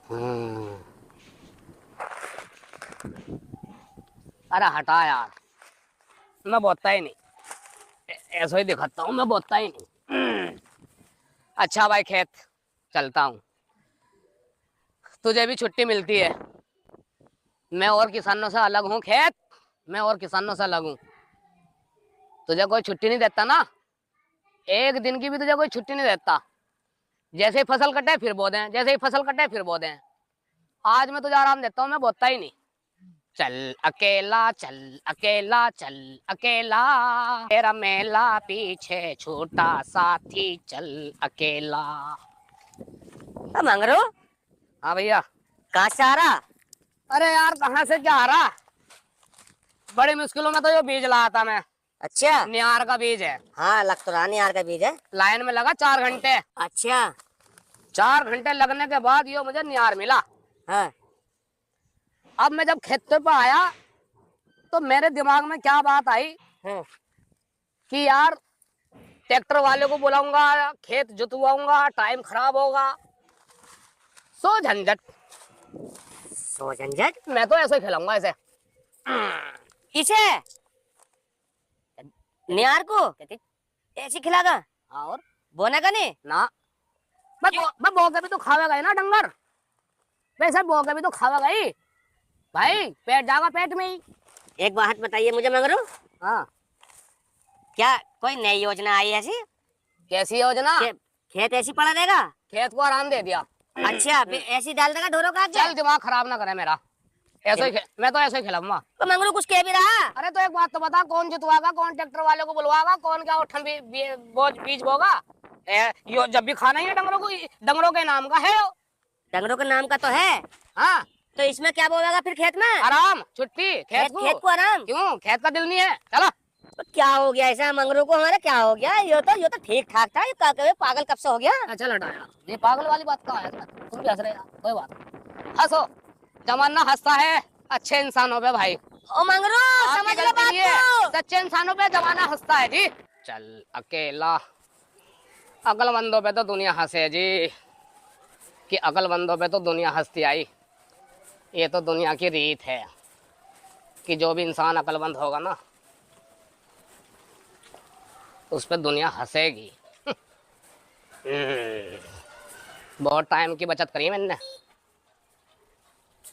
हम्म। अरे हटा यार, मैं बोलता ही नहीं। ऐसा ही दिखाता हूँ, मैं बोलता ही नहीं। अच्छा भाई, खेत चलता हूँ। तुझे भी छुट्टी मिलती है, मैं और किसानों से अलग हूँ। खेत, मैं और किसानों से अलग हूँ। तुझे कोई छुट्टी नहीं देता ना, एक दिन की भी तुझे कोई छुट्टी नहीं देता। जैसे ही फसल कटे फिर बो दें, जैसे ही फसल कटे फिर बो दें। आज मैं तुझे आराम देता हूँ, मैं बोता ही नहीं। चल अकेला, चल अकेला, चल अकेला, तेरा मेला पीछे छोटा साथी, चल अकेला। मंगरू, हाँ भैया। कहाँ से आ रहा? अरे यार, कहाँ से क्या आ रहा, बड़ी मुश्किलों में तो ये बीज लाया था मैं। अच्छा। नियार का बीज है। हाँ, लग तो रहा निहार का बीज है। लाइन में लगा 4 घंटे। अच्छा। 4 घंटे लगने के बाद ये मुझे नियार मिला। हाँ। अब मैं जब खेत पे आया तो मेरे दिमाग में क्या बात आई हाँ। कि यार, ट्रैक्टर वाले को बुलाऊंगा, खेत जुतवाऊंगा, टाइम खराब होगा, सो झंझट। सो झंझट। मैं तो ऐसे खिलाऊंगा ऐसे। किसे? निहार को ऐसे खिलागा? हाँ, और बोने का नहीं ना, मैं बो के भी तो खावेगा ही ना डंगर। वैसे बो के भी तो खावेगा ही भाई, पेट जाएगा पेट में ही। एक बात बताइए मुझे मंगरू, हाँ। क्या कोई नई योजना आई है ऐसी? कैसी योजना? खेत ऐसी पड़ा रहेगा? खेत को आराम दे दिया। अच्छा, ऐसी डाल देगा ढोरों का आगे? चल, दिमाग खराब ना करे मेरा। मैं तो ऐसे ही खिलाऊंगा। तो मंगरू कुछ कह भी रहा? अरे तो एक बात तो बता, कौन जितवागा, कौन ट्रैक्टर वाले को बुलवागा, कौन क्या उठन बीज बोगा? यो जब भी खाना ही है डंगरों को, डंगरों के नाम का है यो। डंगरों के नाम का तो है। हाँ। तो इसमें क्या बोलेगा फिर खेत में? आराम, छुट्टी खेत को। खेत को आराम? क्यों, खेत का दिल नहीं है? चलो। तो क्या हो गया ऐसा मंगरू को? हमारा क्या हो गया? ये तो ठीक ठाक था, ये पागल कब से हो गया? चल हटा यार, ये पागल वाली बात कहाँ है? तुम भी हंस रहे यार, कोई बात नहीं। हंसो, जमाना हंसता है अच्छे इंसानों पे भाई। ओ मंगरू, समझ लो बात को। सच्चे इंसानों पे जमाना हंसता है जी। चल अकेला, अकलमंदों पे तो दुनिया हंसे जी, कि अकलमंदों पे तो दुनिया हंसती आई। ये तो दुनिया की रीत है कि जो भी इंसान अकलमंद होगा ना, उस पर दुनिया हंसेगी। बहुत टाइम की बचत करी मैंने,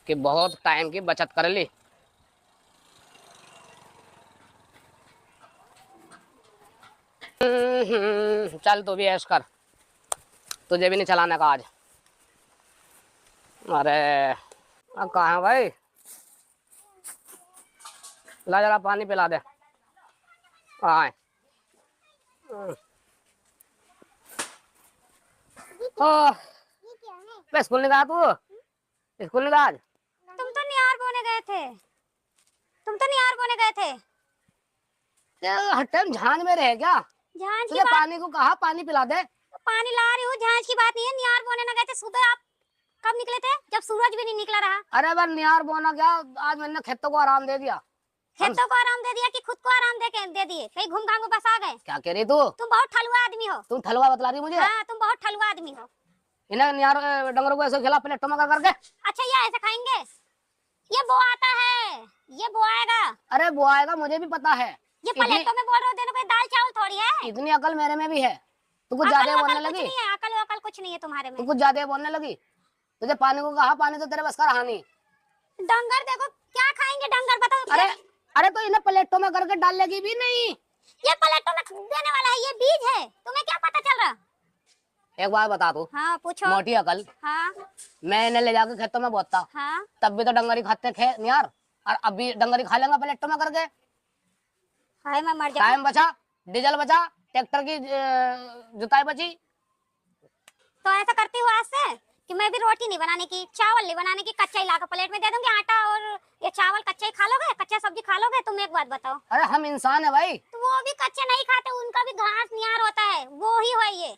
कि बहुत टाइम की बचत कर ली। चल तू भी ऐश कर, तुझे भी नहीं चलाने का आज। अरे अब कहाँ है भाई? ला जरा पानी पिला दे। हाँ। स्कूल नहीं गया तू? स्कूल नहीं गया आज? तुम तो निहार बोने गए थे। तुम तो निहार बोने गए थे। हर टाइम झांझ में रहे क्या? झांझ की तुझे बात, पानी को कहा पानी पिला दे। पानी ला रही हूँ। झांझ की बात नहीं है। निहार बोने न गए थे सुबह। आप कब निकले थे? जब सूरज भी नहीं निकला रहा। अरे बार निहार बोना क्या, आज मैंने खेतों को आराम दे दिया। खेतों को आराम दे दिया कि खुद को आराम दे दिए? कहीं घूम घाम के बस आ गए? क्या कह रही तू? तुम बहुत ठलुआ आदमी हो। तुम ठलुआ बतला रही मुझे? हाँ, तुम बहुत ठलुआ आदमी हो। इन्हें निहार डंगरों को ऐसे खिला प्लेटों में करके। अच्छा, ये ऐसे खाएंगे? ये बो आता है, ये बो आएगा। अरे वो आएगा, मुझे भी पता है। ये प्लेटों में बोल रहे हो, देने को दाल चावल थोड़ी है। इतनी अकल मेरे में भी है। तू कुछ ज्यादा बोलने लगी। कुछ नहीं है, अकल कुछ नहीं है तुम्हारे में। तू कुछ ज्यादा बोलने लगी। तुझे पानी को कहा, पानी तो तेरे बस का रहा नहीं। डंगर देखो, क्या खाएंगे डंगर बताओ? अरे अरे तो इन्हें प्लेटों में करके डालेगी भी नहीं। ये प्लेटों में देने वाला है, ये बीज है। तुम्हें क्या पता चल रहा? एक बार बता तू। हाँ पूछो। मोटी अकल। हाँ। मैं इन्हें ले जाकर खेतों में बोता, हाँ। तब भी तो डंगरी खाते थे यार, और अभी डंगरी खा लेंगे प्लेटों में करके। हाय मैं मर जाऊं। टाइम बचा, डीजल बचा, ट्रैक्टर की जुताई बची। तो ऐसा करती हूँ आज से कि मैं भी रोटी नहीं बनाने की, चावल नहीं बनाने की, कच्चा ही लाकर प्लेट में दे दूंगी। आटा और ये चावल कच्चा ही खा लोगे, कच्चा सब्जी खा लोगे। तुम एक बात बताओ। अरे हम इंसान है भाई। तो वो भी कच्चे नहीं खाते, उनका भी घास नियार होता है, वो ही है ये।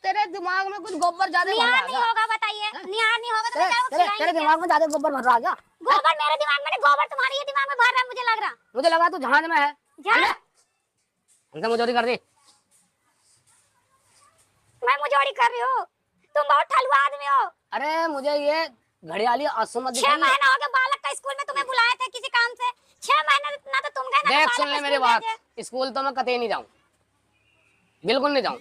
तेरे दिमाग में कुछ गोबर ज्यादा भर नियार रहा नहीं है? होगा बताइए। नियार नहीं होगा तो तेरे, मैं क्या तेरे, खिलाएंगे तेरे क्या? दिमाग में ज्यादा गोबर भर रहा है क्या? गोबर मेरे दिमाग में नहीं, गोबर तुम्हारे ये दिमाग में भर रहा है मुझे लग रहा। मुझे लगा तू जहाज में है। जहाज? हमसे मुझोरी कर दी। मैं मुझोड़ी कर रही हूँ? तुम बहुत ठलुआ आदमी हो। अरे मुझे ये घड़ियाली आंसू मत 6 दिखाइए। महीना हो गया बालक का स्कूल में तुम्हें बुलाए थे किसी काम से। 6 महीने ना तो तुम गए ना तो देख बालक सुन ले को मेरी स्कूल बात, भेजे। स्कूल तो मैं कतई नहीं जाऊं, बिल्कुल नहीं जाऊं।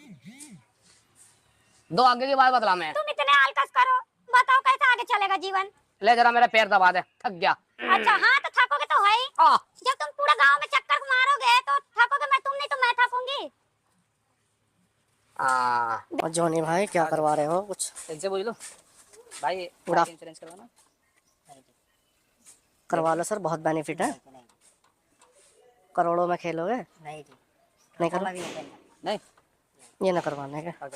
दो आगे की बात बतला मैं। तुम इतने आलकस करो, बताओ कैसे आगे चलेगा जीवन। ले जरा मेरा पैर दबा दे, थक गया। अच्छा हाँ तो थकोगे तो है ही। आ, जब तुम पूरा गांव में चक्कर मारोगे तो थकोगे, मैं तुम नहीं तो मैं थकूंगी। और जॉनी भाई क्या करवा रहे हो कुछ? इनसे पूछ लो भाई, पूरा इंश्योरेंस करवाना। करवा लो सर, बहुत बेनिफिट है। करोड़ों में खेलोगे। नहीं जी, नहीं करो, नहीं ये ना करवाने का।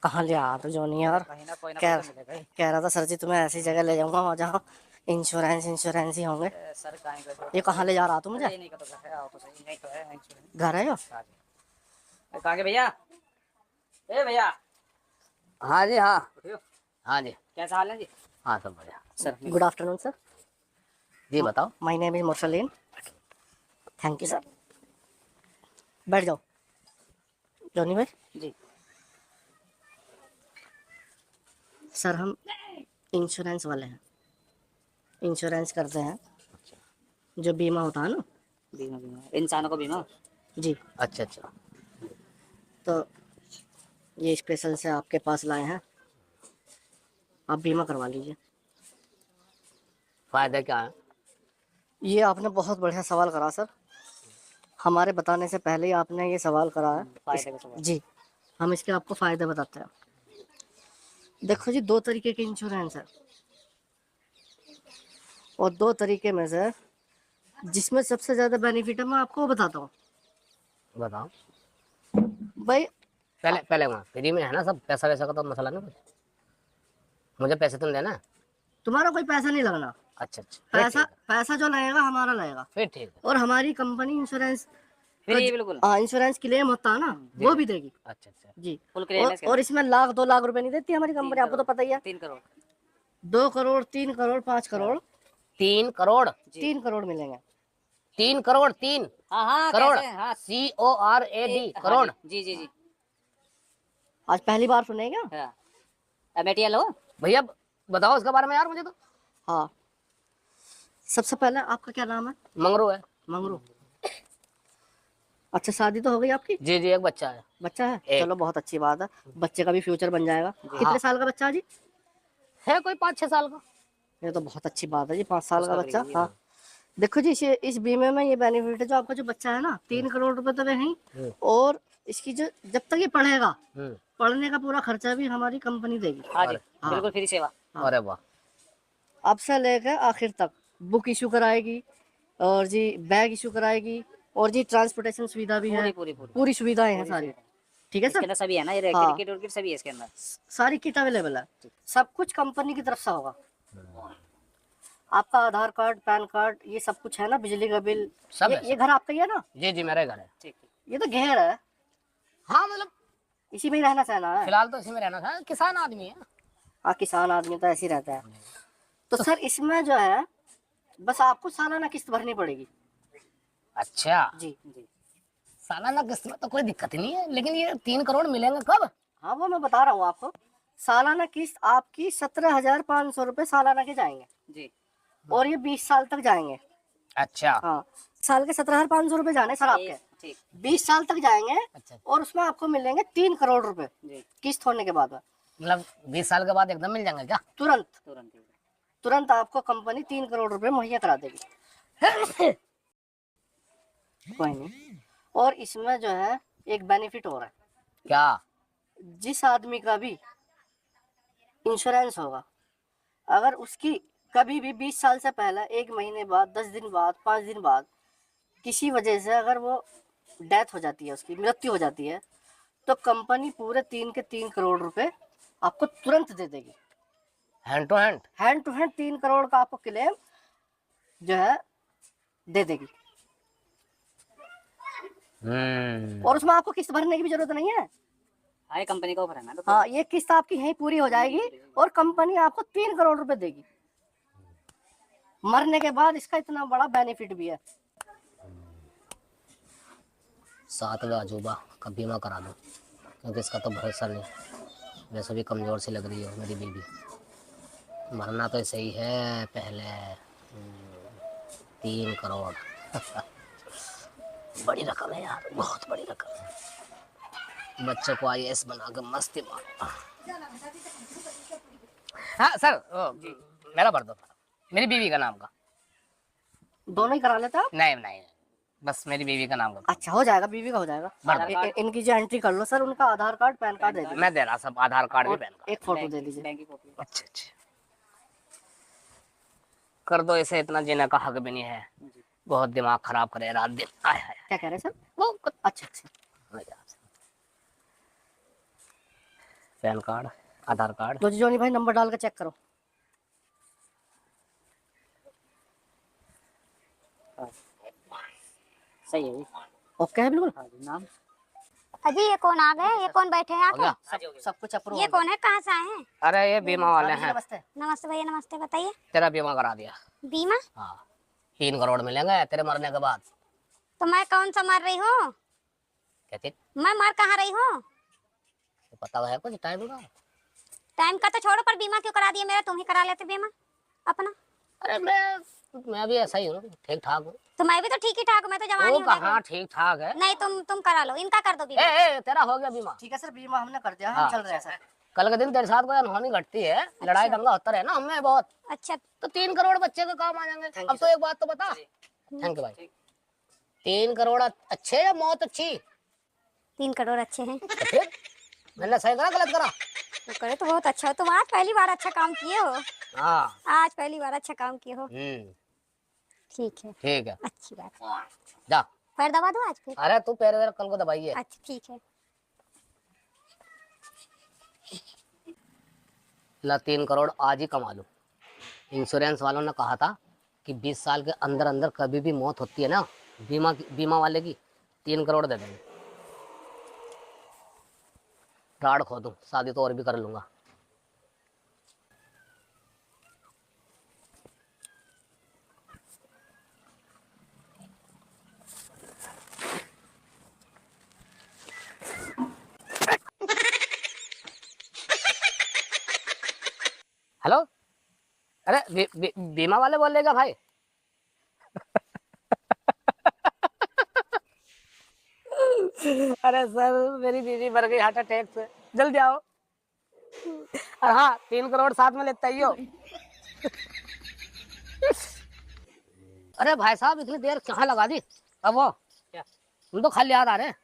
कहाँ ले आ तो जॉनी यार, कहीं ना कोई ना कह कोई तो मिलेगा ही। कह रहा था सर जी तुम्हें ऐसी जगह ले जाऊंगा वहाँ जहाँ इंश्योरेंस ही होंगे। सर कहीं का ये कहाँ ले जा रहा तू मुझे? नहीं का तो है, आओ तो सही, नहीं तो है इंश्योरेंस। घर है यो? हाँ जी। कहाँ के भैया? ए भैया, हाँ जी हाँ, उठियो। हाँ जी कैसा हाल है जी? हाँ, सब बढ़िया। सर गुड आफ्टरनून सर, जी बताओ। My name is Mursaleen. Thank you sir, बैठ जाओ। जॉनी भाई जी, सर हम इंश्योरेंस वाले हैं, इंश्योरेंस करते हैं, जो बीमा होता है ना। बीमा बीमा इंसानों को बीमा। जी, अच्छा अच्छा, तो ये स्पेशल से आपके पास लाए हैं, आप बीमा करवा लीजिए। फायदा क्या है? ये आपने बहुत बढ़िया सवाल करा सर, हमारे बताने से पहले ही आपने ये सवाल करा है। फायदे का सवाल। जी, हम इसके आपको फ़ायदे बताते हैं। देखो जी, दो तरीके के इंश्योरेंस है, और दो तरीके में से जिसमें सबसे ज़्यादा बेनिफिट है मैं आपको वो बताता हूँ। बताओ। भाई पहले पहले वहाँ फ्री में है ना सब, पैसा वैसा का तो मसला नहीं कुछ, मुझे पैसे तुम देना है। तुम्हारा कोई पैसा नहीं लगना, अच्छा अच्छा, फिर पैसा ठीक है, पैसा जो लगेगा हमारा लगेगा। फिर ठीक है। और हमारी कंपनी इंश्योरेंस, फ्री बिल्कुल, हाँ इंश्योरेंस क्लेम होता है ना, वो भी देगी। अच्छा अच्छा, जी, फुल क्लेम है इसका। और इसमें लाख 2 लाख रुपए नहीं देती हमारी कंपनी, आपको तो पता ही है। 3 करोड़ 2 करोड़ 3 करोड़ 5 करोड़ 3 करोड़, 3 करोड़ मिलेंगे। 3 करोड़, 3 हाँ हाँ करोड़, कैसे? हाँ CORAD, हाँ करोड़। जी जी जी। आज पहली बार सुने क्या? हाँ एमएटीएल हो भैया बताओ इसके बारे में यार मुझे तो। हाँ, सबसे पहले आपका क्या नाम है? मंगरू है। मंगरू। अच्छा, शादी तो हो गई आपकी? जी जी, एक बच्चा है। बच्चा है? एक। चलो बहुत अच्छी बात है, बच्चे का भी फ्यूचर बन जाएगा। कितने साल का बच्चा है जी? है कोई 5-6 साल का। ये तो बहुत अच्छी बात है जी, 5 साल का उसका बच्चा। करेगी, हाँ, देखो जी, इस बीमे में ये बेनिफिट है, जो आपका जो बच्चा है ना, 3 करोड़ रुपए तो नहीं, और इसकी जो जब तक ये पढ़ेगा, पढ़ने का पूरा खर्चा भी हमारी कंपनी देगी। हाँ जी हाँ। बिल्कुल फ्री सेवा। अरे वाह, अब से लेकर आखिर तक बुक इशू कराएगी, और जी बैग इशू कराएगी, और जी ट्रांसपोर्टेशन सुविधा भी है, पूरी पूरी पूरी पूरी सुविधाएं हैं सारी। ठीक है इसके सर, अंदर सभी है ना, ये हाँ। टिकट विकेट सभी है इसके अंदर। सारी किट अवेलेबल है, सब कुछ कंपनी की तरफ से होगा। आपका आधार कार्ड, पैन कार्ड, ये सब कुछ है ना, बिजली का बिल, सब ये, है, ये घर आपका ही है ना? जी जी मेरे घर है। ठीक ठीक। ये तो घेर है, हाँ मतलब इसी में ही रहना सहना है। फिलहाल तो इसी में रहना था, किसान आदमी है। हाँ, किसान आदमी तो ऐसे ही रहता है। तो सर इसमें जो है, बस आपको सालाना किस्त भरनी पड़ेगी। अच्छा, जी, सालाना किस्त में तो कोई दिक्कत ही नहीं है, लेकिन ये 3 करोड़ मिलेंगे कब? हाँ वो मैं बता रहा हूँ आपको। सालाना किस्त आपकी 17,500 रुपये सालाना के जाएंगे, जी और ये 20 साल तक जाएंगे। अच्छा हाँ, साल के 17,500 रुपये जाने सर आपके, ठीक 20 साल तक जाएंगे, अच्छा, और उसमें आपको मिलेंगे 3 करोड़ रुपए जी किस्त होने के बाद में। मतलब 20 साल के बाद एकदम मिल जाएंगे क्या? तुरंत तुरंत ही। तुरंत आपको कंपनी 3 करोड़ रुपए मुहैया करा देगी। कोई नहीं। और इसमें जो है एक बेनिफिट हो रहा है, क्या? जिस आदमी का भी इंश्योरेंस होगा, अगर उसकी कभी भी 20 साल से पहले, 1 महीने बाद, 10 दिन बाद, 5 दिन बाद किसी वजह से अगर वो डेथ हो जाती है, उसकी मृत्यु हो जाती है, तो कंपनी पूरे 3 करोड़ रुपए आपको तुरंत दे देगी। Hand to hand? Hand to hand 3 crore का आपको क्लेम जो है दे देगी। और उसमें आपको किस्त भरने की भी जरूरत नहीं है। हाँ ये कंपनी का ऑफर है ना, तो हाँ, ये किस्त आपकी यहीं पूरी हो जाएगी, और कंपनी आपको 3 करोड़ रुपए देगी। मरने के बाद इसका इतना बड़ा बेनिफिट भी है। 7वां अजूबा का बीमा करा दो, क्योंकि इसका तो भरोसा नहीं, वैसे भी कमजोर सी लग रही है मेरी बीवी। मरना तो सही है पहले। 3 करोड़ बड़ी रकम है यार, बहुत बड़ी रकम है। बच्चे को IAS बना के मस्ती मारो। हाँ सर, मेरा भर दो, मेरी बीवी का नाम का। दोनों ही करा लेते आप? नहीं नहीं, बस मेरी बीवी का नाम का। अच्छा हो जाएगा, बीवी का हो जाएगा। भर दो। इनकी जो एंट्री कर लो सर, उनका आधार कार्ड पैन कार्ड दे दीजिए। मैं दे रहा सब, आधार कार्ड भी, पैन कार्ड। एक फोटो दे दीजिए। बैंक की कॉपी। अच्छा अच्छा, कर दो इसे, इतना जीने का हक भी नहीं है। बहुत दिमाग खराब करे रात दिन। आय हाय, क्या कह रहे हैं सर? वो अच्छा अच्छा, पैन कार्ड, आधार कार्ड। तो जोनी भाई नंबर डाल के चेक करो। सही है जी। ओके है बिल्कुल। हाँ जी, नाम? अजी ये कौन आ गए, ये कौन बैठे हैं हो गया? आके? सब कुछ अप्रूव। ये कौन है, कहाँ से आए हैं? अरे ये बीमा वाले हैं। नमस्ते। नमस्ते भैया, नमस्ते, बताइए। तेरा बीमा करा दिया। बीमा? हाँ, 3 करोड़ मिलेंगे तेरे मरने के बाद। तो मैं कौन सा मर रही हूँ? कहते मैं मर कहाँ रही हूँ? पता है कुछ टाइम का? टाइम का तो छोड़ो, पर बीमा क्यों करा दिया मेरा? तुम ही करा लेते बीमा अपना। अरे मैं भी ऐसा ही हूँ, ठीक ठाक हूँ। तो मैं भी तो ठीक ही ठाक हूँ, मैं तो जवानी वो हूँ। कहाँ ठीक ठाक है। नहीं, तुम करा लो, इनका कर दो बीमा। ए, तेरा हो गया बीमा। ठीक है सर, बीमा हमने कर दिया है, हाँ। चल रहा है सर। कल के दिन तेरे साथ कोई अनहोनी घटती है, लड़ाई दंगा होता रहे ना हमें बहुत, अच्छा, तो 3 करोड़ बच्चे के काम आ जाएंगे। Thank अब you, तो एक बात तो बता। थैंक यू भाई। 3 करोड़ अच्छे या मौत अच्छी? 3 करोड़ अच्छे हैं। तो फिर मैंने सही करा गलत करा? तो करे तो बहुत अच्छा हो, तुम आज पहली बार अच्छा काम किए हो। हाँ। आज पहली बार अच्छा काम किए हो। ठीक है, ठीक है, अच्छी बात है। जा। पैर दबा दो आज फिर। अरे तू पैर कल को दबाइए। अच्छा ठीक है। ला 3 करोड़ आज ही कमा लो। इंश्योरेंस वालों ने कहा था कि 20 साल के अंदर अंदर कभी भी मौत होती है ना, बीमा वाले की 3 करोड़ दे देंगे। राड खो दूं, शादी तो और भी कर लूंगा। हेलो, अरे बीमा वाले बोल लेगा भाई? अरे सर, मेरी बीवी मर गई हार्ट अटैक से, जल्दी आओ। और हाँ, 3 करोड़ साथ में लेते ही हो। अरे भाई साहब, इतनी देर कहाँ लगा दी? अब वो क्या? तुम तो खाली हाथ आ रहे हैं।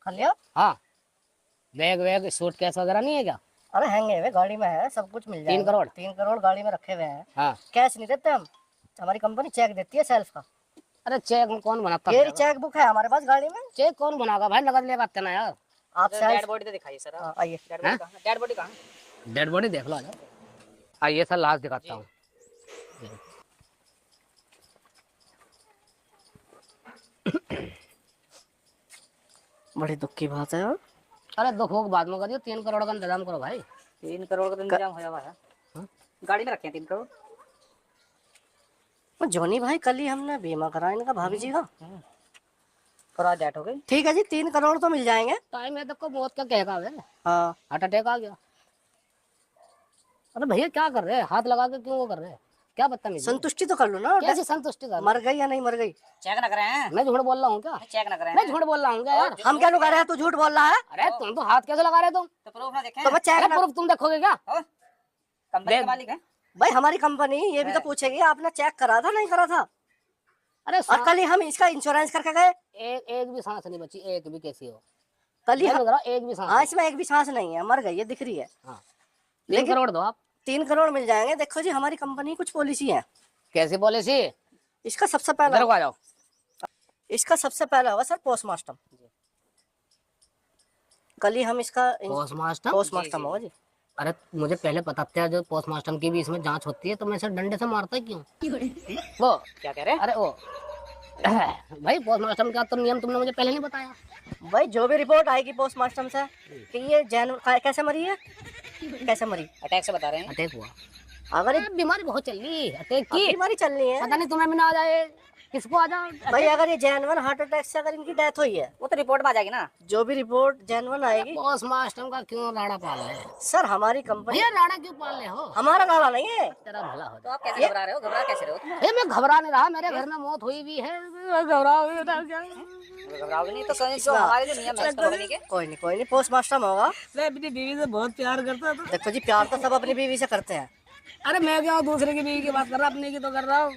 कर लिया? हाँ, बैग वैग सूटकेस वगैरह नहीं है क्या? अरे हैंगे हुए गाड़ी में है, सब कुछ मिल जाएगा। 3 करोड़? 3 करोड़ गाड़ी में रखे हुए हैं। हाँ। कैश नहीं देते हम, हमारी कंपनी चेक देती है सेल्फ का। अरे चेक कौन बनाता ये है? चेक बुक है हमारे पास गाड़ी में। चेक कौन बनागा भाई, नगद ले आते ना यार। आप डेड सेल्फ बॉडी तो दिखाइए सर। आइए। डेड बॉडी कहाँ? डेड बॉडी कहाँ? डेड बॉडी देख लो। आ जाओ। आइए सर, लास्ट दिखाता हूँ। बड़ी दुख की बात है यार। अरे दुख हो बाद में करियो, 3 करोड़ का इंतजाम करो भाई। 3 करोड़ का तो इंतजाम हो जावा है। हाँ? गाड़ी में रखे हैं 3 करोड़। जोनी भाई, कल ही हमने बीमा करा इनका, भाभी जी का। करा डेट हो गई। ठीक है जी, 3 करोड़ तो मिल जाएंगे। टाइम है तो मौत का कहेगा वे, हाँ। हार्ट अटैक आ गया। अरे भैया क्या कर रहे हैं, हाथ लगा के क्यों वो कर रहे हैं? क्या बदतमीजी है? संतुष्टि तो कर लो ना। कैसी संतुष्टि कर? मर गई या नहीं मर गई? चेक ना करें हैं? मैं झूठ बोल रहा हूँ क्या? चेक ना करें मैं हैं? झूठ बोल रहा हूँ क्या यार? हम क्या लुका रहे हैं, तू झूठ बोल रहा है? अरे तुम तो हाथ कैसे लगा रहे तुम? तो प्रूफ ना देखें? तो मैं चेक अरे ना। प्रूफ तुम देखोगे क्या? कंपनी के मालिक हैं? भाई हमारी कंपनी ये भी तो पूछेगी आपने चेक करा था नहीं करा था। अरे और कल ही हम इसका इंश्योरेंस करके गए। एक भी सांस नहीं बची, एक भी। कैसी हो? कल ही मैं बोल रहा हूँ, एक भी सांस हाँ, इसमें एक भी सांस नहीं है, मर गई है, दिख रही है। हाँ। 3 करोड़ दो आप। 3 करोड़ मिल जाएंगे। देखो जी, हमारी कंपनी कुछ पॉलिसी है। कैसी पॉलिसी? इसका सबसे इधर पहला को आ जाओ। इसका सबसे पहला होगा सर पोस्टमार्टम। कल ही हम इसका पोस्टमार्टम होगा जी। अरे मुझे पहले पता था, जो पोस्टमार्टम की भी इसमें जांच होती है, तो मैं इसे डंडे से मारता क्यों? वो क्या कह रहे हैं? अरे वो भाई, पोस्टमार्टम का तो नियम तुमने मुझे पहले नहीं बताया। भाई जो भी रिपोर्ट आएगी पोस्टमार्टम से कि ये कैसे मरी है, कैसे मरी, अटैक से बता रहे हैं। अटैक हुआ। अगर अरे बीमारी बहुत चल रही, अटैक की बीमारी चल रही है। पता नहीं तुम्हें भी ना आ जाए। किसको आ जाओ भाई अगर ये जेन्युइन हार्ट अटैक से अगर इनकी डेथ हुई है, वो तो रिपोर्ट में आ जाएगी ना। जो भी रिपोर्ट जेन्युइन आएगी। पोस्ट मास्टर का क्यों लाड़ा पाल रहे हैं? सर हमारी कंपनी, भैया लाड़ा क्यों पाल रहे हो? हमारा नारा नहीं है। तेरा भला हो तो आप कैसे घबरा रहे हो, घबरा कैसे रहे हो तुम? जाए। मैं घबरा नहीं रहा, मेरे घर में मौत हुई भी है, मैं घबरा हुआ था क्या? घबराओगे नहीं तो जो हमारे जो नियम है कंपनी के। कोई नहीं पोस्टमास्टर होगा। मैं अपनी बीवी से बहुत प्यार करता था। देखो जी, प्यार तो सब अपनी बीवी से करते हैं। अरे मैं क्या दूसरे की बीवी की बात कर रहा, अपनी की तो कर रहा हूँ।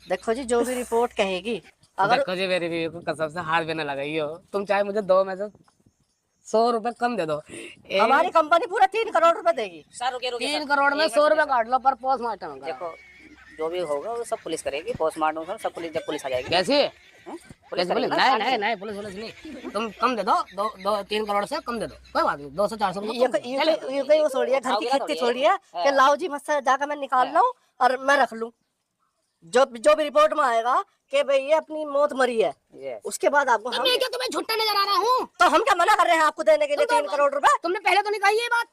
देखो जी, जो भी रिपोर्ट कहेगी, अगर देखो जी मेरी बीवी को कसम से हाथ भी न लगाई हो तुम, चाहे मुझे 2 में से 100 रुपए कम दे दो। हमारी कंपनी पूरा 3 करोड़ रुपए देगी। सर रुके रुके 3 करोड़ में 100 रुपए काट लो पर पोस्ट मास्टर का। देखो जो भी होगा वो सब पुलिस करेगी, पोस्टमार्टम सब पुलिस, जब पुलिस आ जाएगी। कैसी पुलिस पुलिस? करेगी ना, नहीं पुलिस नहीं, तुम कम दे दो, 3 करोड़ से कम दे दो, कोई बात नहीं, 200-400 ये कोई वो थोड़ी है, घर की खेती थोड़ी है कि लाओ जी मुझसे जाकर मैं निकाल लूं और मैं रख लूं। जो भी रिपोर्ट में आएगा कि भाई ये अपनी मौत मरी है, Yes. उसके बाद आपको हम, मैं क्या तुम्हें झूठा नजर आ रहा हूँ? तो हम क्या मना कर रहे हैं आपको देने के लिए 3 करोड़ रुपए? तुमने पहले तो नहीं कही ये बात।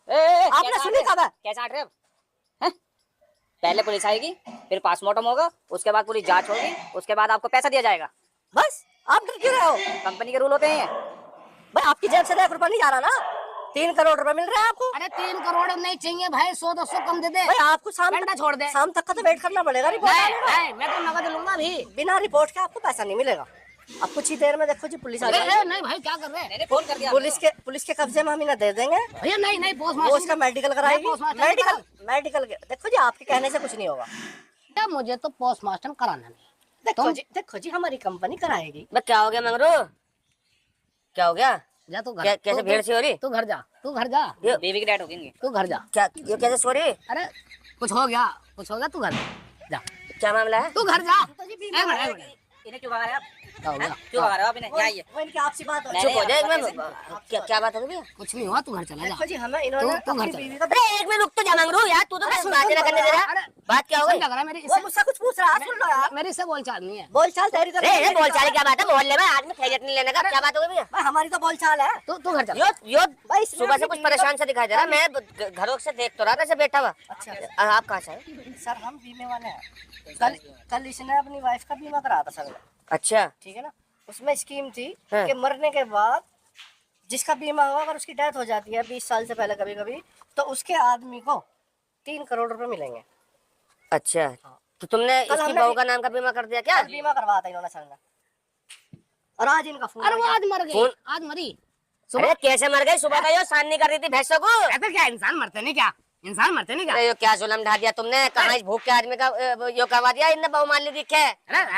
आपने कैसा सुनी आठ कब है? कैसा आठ रहे हो? हैं? पहले पुलिस आएगी, फिर पोस्टमार्टम होगा, उसके बाद पूरी जांच होगी, उसके बाद आपको पैसा दिया जाएगा। बस आप डर क्यों रहे हो? कंपनी के रूल होते हैं। भाई आपकी जेब से 1 रुपया नहीं जा रहा ना, 3 करोड़ रुपए मिल रहे हैं आपको। अरे 3 करोड़ नहीं चाहिए भाई, 100-200 कम दे दे। भाई आपको घंटा छोड़ दे। शाम तक का तो वेट करना पड़ेगा रिपोर्ट आने का। नहीं मैं तो नगद लूंगा भी। बिना रिपोर्ट के आपको पैसा नहीं मिलेगा। अब कुछ ही देर में देखो जी पुलिस आ जाएगी। नहीं भाई क्या कर रहे हैं? मैंने फोन कर दिया। पुलिस के कब्जे में हम इन्हें दे देंगे। भैया नहीं पोस्ट वो मास्टर उसका मेडिकल कराएगी। पोस्टमार्टम मेडिकल देखो जी, आपके कहने से कुछ नहीं होगा। क्या, मुझे तो पोस्ट मास्टर कराना नहीं। देखो जी हमारी कंपनी कराएगी। बस क्या हो गया मंगरू? क्या हो गया? जा तू घर। कैसे भीड़ सी हो रही? तू घर जा। बीवी की डेथ होगी। तू घर जा। क्या ये कैसे सो रही? अरे कुछ हो गया तू घर जा। क्या मामला है? तू घर जा। एक मिनट। इन्हें क्यों भगा रहे हो आप? क्या हो गया? क्यों भगा रहे हो आप इन्हें? यहाँ आइए। वो इनकी आपसी बात हो। चुप हो जाए एक मिनट। क्या बात है भैया? कुछ नहीं हुआ, तू घर चला जा। देखो जी हमें इन्होंने तू घर अपनी चल। बीवी का, अरे एक मिनट रुक तो जा मंगरू यार, तू तो बस बात ना करने दे रहा। अरे बात क्या हो गई? लग रहा है मेरी वो मुझसे कुछ पूछ रहा है, सुन लो यार। मेरी से बोल चाल नहीं है। बोल चाल तेरी तो अरे बोल चाल क्या बात है? मोहल्ले में आदमी खैरियत नहीं लेने का, क्या बात हो गई भैया? भाई हमारी तो बोल चाल है। तू घर चल। यो भाई इसने सुबह से अपनी कुछ बीवी परेशान सा दिखाई दे रहा है। मैं घरों से देख तो रहा था ऐसे बैठा हुआ। अच्छा आप कहाँ से आए? सर हम बीमे वाले हैं। कल इसने अपनी वाइफ का बीमा कराया था सर। अच्छा ठीक है ना, उसमें स्कीम थी हाँ। कि मरने के बाद जिसका बीमा हुआ अगर उसकी डेथ हो जाती है 20 साल से पहले कभी कभी, तो उसके आदमी को 3 करोड़ रुपए मिलेंगे। अच्छा, तो तुमने कल इसकी हमने बहू का नाम का बीमा कर दिया क्या? कल बीमा करवाया था इन्होंने सर ने, और आज इनका फोन अरे वो आया। आज मर गई, आज मरी। अरे कैसे मर गई? सुबह का यो सानी कर रही थी भैंसों को। ऐसा क्या इंसान मरते नहीं क्या? अरे यो क्या जुलम ढा दिया तुमने? कहाँ इस भूख के आदमी का यो करवा दिया? इनने बहू मार ली थी क्या?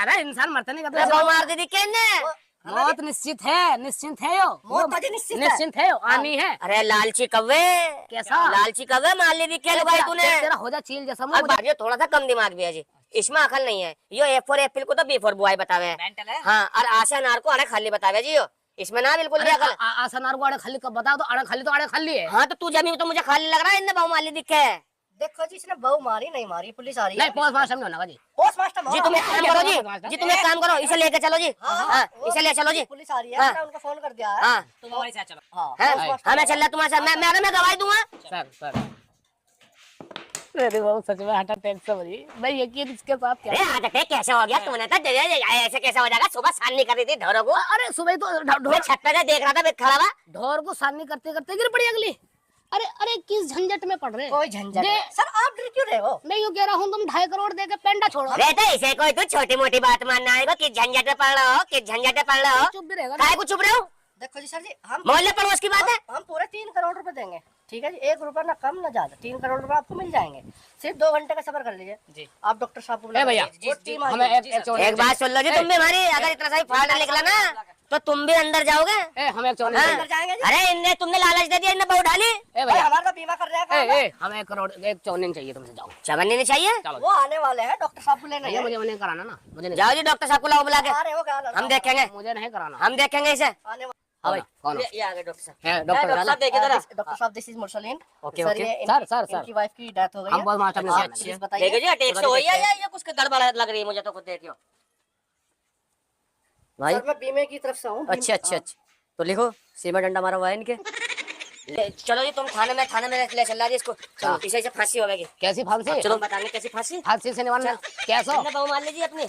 अरे इंसान मरते नहीं अरे बहू मार दी थी क्या इनने? मौत निश्चित है यो। मौत तो जी निश्चित है। निश्चित है यो, आनी है। अरे लालची कव्वे, कैसा? लालची कव्वे मार ली थी क्या लुगाई तूने? तेरा हो जा चील जैसा अब ये थोड़ा सा कम दिमाग भी है जी, इसमें अकल नहीं है। यो ए फॉर एप्पल को तो बी फॉर बुआई बतावे है। हाँ, और आशा नार को अरे खाली बतावे जी, यो इसमें ना बिल्कुल भी अकल। आसनार को आड़े खाली कब बताओ तो आड़े खाली है। हाँ तो तू जमी तो मुझे खाली लग रहा है, इनने बहू मार ली दिखे है। देखो जी इसने बहू मारी नहीं मारी, पुलिस आ रही है। नहीं पोस्ट मास्टर नहीं होना जी। पोस्टमास्टर जी तुम एक काम करो जी तुम एक काम करो, इसे लेके चलो जी। हाँ इसे ले चलो जी। पुलिस आ रही है, हाँ। मैंने उनको फोन कर दिया है। हाँ तुम हमारे साथ चलो। हाँ हाँ मैं चल रहा तुम्हारे साथ, मैं गवाही दूंगा। सर अरे वो सच में हार्ट अटैक से मरी। नहीं यकीन इसके साथ क्या? अरे हार्ट अटैक कैसे हो गया? तुमने तो ऐसे कैसे हो जाएगा? सुबह सानी कर रही थी ढोरों को। अरे सुबह तो मैं छत पे देख रहा था खड़ा हुआ। ढोर को सानी करते करते गिर पड़ी अगली। अरे किस झंझट में पड़ रहे? कोई झंझट दे- नहीं। सर आप डर क्यों रहे हो? मैं यूँ कह रहा हूँ तुम 2.5 करोड़ दे के पेंडा छोड़ो। रहते इसे कोई तू छोटी मोटी बात मानना आएगा कि झंझट में पड़ रहे हो, कि झंझट में पड़ रहे हो। चुप भी रहेगा। काहे को चुप रहे हो? देखो जी सर जी, हम मोहल्ले पड़ोस की बात है। हम पूरे 3 करोड़ रुपए देंगे। ठीक है जी, 1 रुपया ना कम ना ज्यादा, 3 करोड़ रुपए आपको मिल जाएंगे। सिर्फ 2 घंटे का सफर कर लीजिए जी। आप डॉक्टर साहब को ए भैया, हमें एक बात सुन लो जी, तुम भी हमारी अगर इतना सही फाड़ निकला ना तो तुम भी अंदर जाओगे। हमें एक चौनी हाँ। चाहिए। जाएंगे जी। अरे इनने तुमने लालच दे दिया, इनने बहुत डाली। ए भाई भैया, हमारा तो बीमा कर रहा है। हमें 1 करोड़ एक चौनी चाहिए तुमसे। जाओ चवन्नी नहीं चाहिए? चलो वो आने वाले हैं, डॉक्टर साहब को लेने भैया, हैं। मुझे नहीं कराना ना, मुझे नहीं। जाओ जी डॉक्टर साहब को लाओ बुला के, आ रहे हो क्या? हम देखेंगे, मुझे नहीं कराना। हम देखेंगे इसे। आने वाले हाँ भाई, कौन हो? ये आ गए डॉक्टर साहब। है डॉक्टर साहब देखिए जरा। डॉक्टर साहब this is Mursaleen. Okay, sir okay. ये सर। इनकी वाइफ की डेथ हो गई हम बहुत मास्टर आप नहीं प्लीज हैं। बताइए। देखो जी अटैक से हुई है या ये कुछ गड़बड़ लग रही है मुझे तो खुद देखियो भाई। सर मैं बीमे की तरफ से हूँ। अच्छा तो लिखो, सीमा डंडा मारा हुआ है इनके। चलो जी तुम थाने में ले चल रहा जी इसको। इसे फांसी होगी। कैसी फांसी? चलो बताने कैसी फांसी। फांसी से निवारना कैसा? बहू मान लीजिए अपनी।